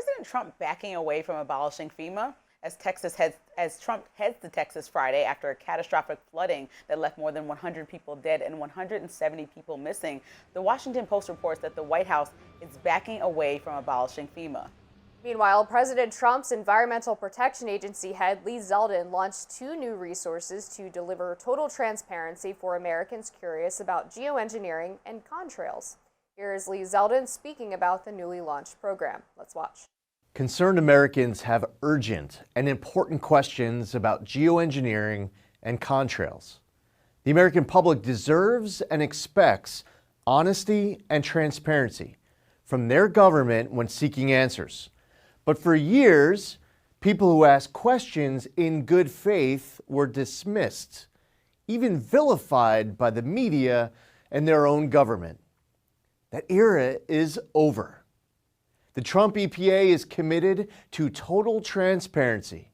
President Trump backing away from abolishing FEMA as Trump heads to Texas Friday after a catastrophic flooding that left more than 100 people dead and 170 people missing? The Washington Post reports that the White House is backing away from abolishing FEMA. Meanwhile, President Trump's Environmental Protection Agency head Lee Zeldin launched 2 new resources to deliver total transparency for Americans curious about geoengineering and contrails. Here is Lee Zeldin speaking about the newly launched program. Let's watch. Concerned Americans have urgent and important questions about geoengineering and contrails. The American public deserves and expects honesty and transparency from their government when seeking answers. But for years, people who asked questions in good faith were dismissed, even vilified by the media and their own government. That era is over. The Trump EPA is committed to total transparency.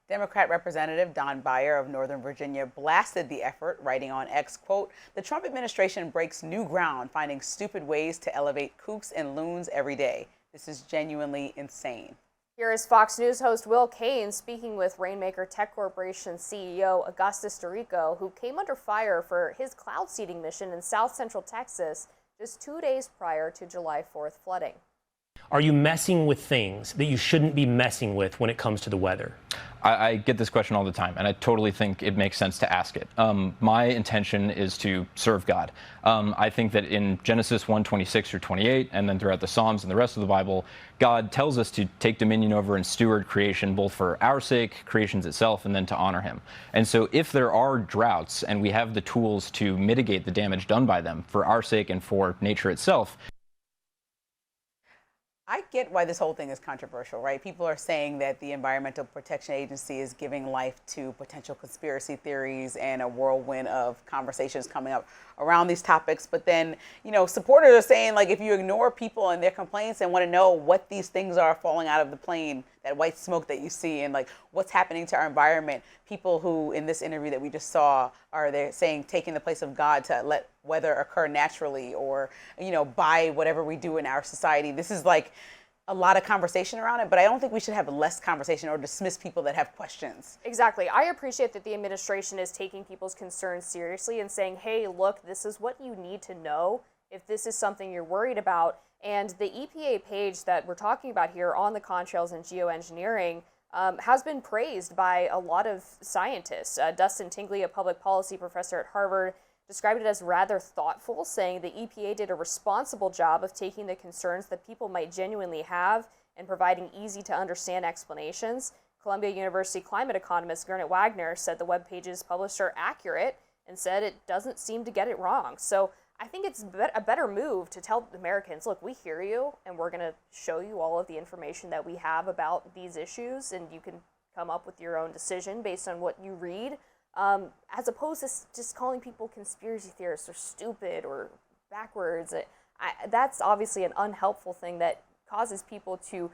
Democrat Representative Don Beyer of Northern Virginia blasted the effort, writing on X, quote, "The Trump administration breaks new ground, finding stupid ways to elevate kooks and loons every day. This is genuinely insane." Here is Fox News host Will Cain speaking with Rainmaker Tech Corporation CEO Augustus Dorico, who came under fire for his cloud seeding mission in south central Texas just 2 days prior to July 4th flooding. Are you messing with things that you shouldn't be messing with when it comes to the weather? I get this question all the time, and I totally think it makes sense to ask it. My intention is to serve God. I think that in Genesis 1:26 through 28, and then throughout the Psalms and the rest of the Bible, God tells us to take dominion over and steward creation, both for our sake, creation's itself, and then to honor him. And so if there are droughts and we have the tools to mitigate the damage done by them for our sake and for nature itself, I get why this whole thing is controversial, right? People are saying that the Environmental Protection Agency is giving life to potential conspiracy theories and a whirlwind of conversations coming up around these topics. But then, supporters are saying, like, if you ignore people and their complaints and want to know what these things are falling out of the plane, that white smoke that you see, and like what's happening to our environment, people who in this interview that we just saw are they're saying taking the place of God to let weather occur naturally, or by whatever we do in our society. This is like a lot of conversation around it, but I don't think we should have less conversation or dismiss people that have questions. Exactly. I appreciate that the administration is taking people's concerns seriously and saying, hey, look, this is what you need to know if this is something you're worried about. And the EPA page that we're talking about here on the contrails and geoengineering has been praised by a lot of scientists. Dustin Tingley, a public policy professor at Harvard, described it as rather thoughtful, saying the EPA did a responsible job of taking the concerns that people might genuinely have and providing easy to understand explanations. Columbia University climate economist Gernot Wagner said the web pages published are accurate and said it doesn't seem to get it wrong. So I think it's a better move to tell Americans, look, we hear you and we're going to show you all of the information that we have about these issues, and you can come up with your own decision based on what you read. As opposed to just calling people conspiracy theorists or stupid or backwards. That's obviously an unhelpful thing that causes people to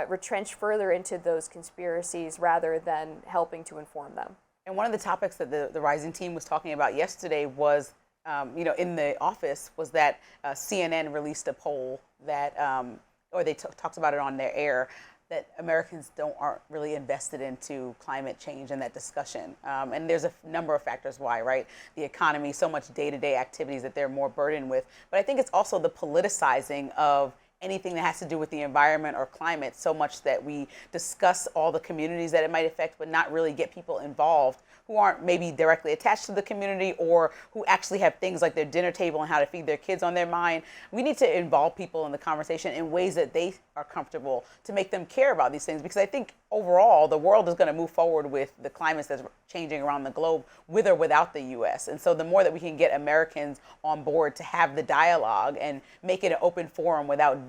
retrench further into those conspiracies rather than helping to inform them. And one of the topics that the Rising Team was talking about yesterday was, in the office, was that CNN released a poll that, or they talked about it on their air, that Americans aren't really invested into climate change and that discussion. And there's a number of factors why, right? The economy, so much day-to-day activities that they're more burdened with. But I think it's also the politicizing of anything that has to do with the environment or climate, so much that we discuss all the communities that it might affect, but not really get people involved who aren't maybe directly attached to the community or who actually have things like their dinner table and how to feed their kids on their mind. We need to involve people in the conversation in ways that they are comfortable to make them care about these things, because I think overall the world is going to move forward with the climate that's changing around the globe with or without the U.S. And so the more that we can get Americans on board to have the dialogue and make it an open forum without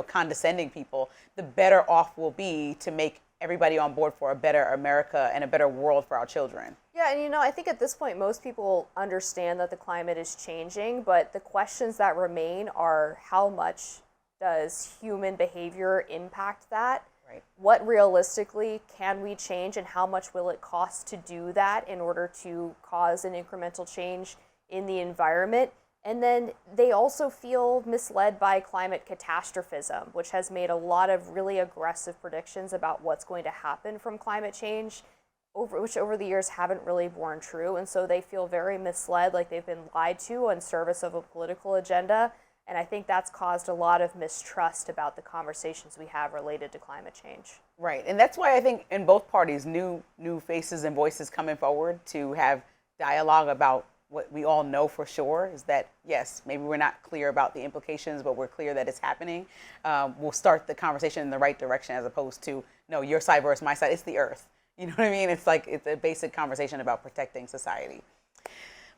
condescending people, the better off we'll be to make everybody on board for a better America and a better world for our children. Yeah, and I think at this point most people understand that the climate is changing, but the questions that remain are how much does human behavior impact that? Right. What realistically can we change, and how much will it cost to do that in order to cause an incremental change in the environment? And then they also feel misled by climate catastrophism, which has made a lot of really aggressive predictions about what's going to happen from climate change, which over the years haven't really borne true. And so they feel very misled, like they've been lied to in service of a political agenda. And I think that's caused a lot of mistrust about the conversations we have related to climate change. Right, and that's why I think in both parties, new faces and voices coming forward to have dialogue about what we all know for sure is that, yes, maybe we're not clear about the implications, but we're clear that it's happening. We'll start the conversation in the right direction as opposed to, no, your side versus my side. It's the earth. You know what I mean? It's like it's a basic conversation about protecting society.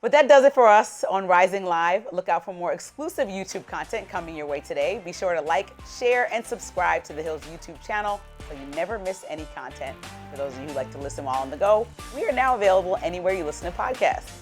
But that does it for us on Rising Live. Look out for more exclusive YouTube content coming your way today. Be sure to like, share, and subscribe to The Hill's YouTube channel so you never miss any content. For those of you who like to listen while on the go, we are now available anywhere you listen to podcasts.